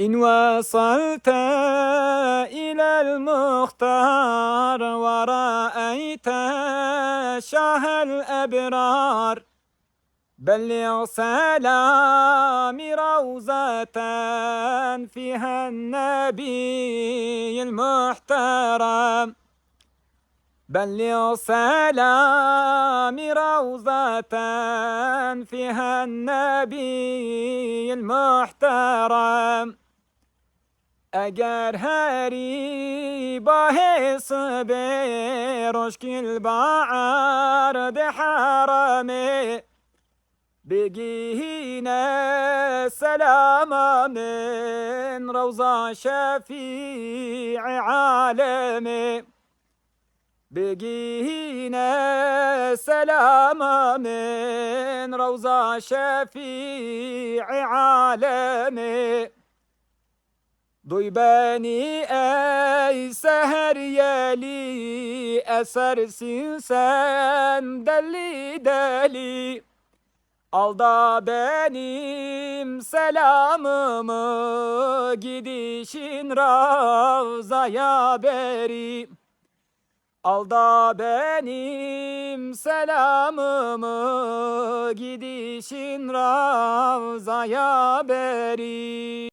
إن وصلت إلى المختار ورأيت شاه الأبرار بلغ سلامي روضة فيها النبي المحترم. بلغ سلامي روضة فيها النبي المحترم. اگر هری با حسب رشکل با عرض حرمه بگین سلام من روضا شفیع عالمه. بگین سلام من روضا شفیع عالمه. Duy beni ey seher yeli, esersin sen deli deli. Alda benim selamımı, gidişin Ravza'ya beri. Alda benim selamımı, gidişin Ravza'ya beri.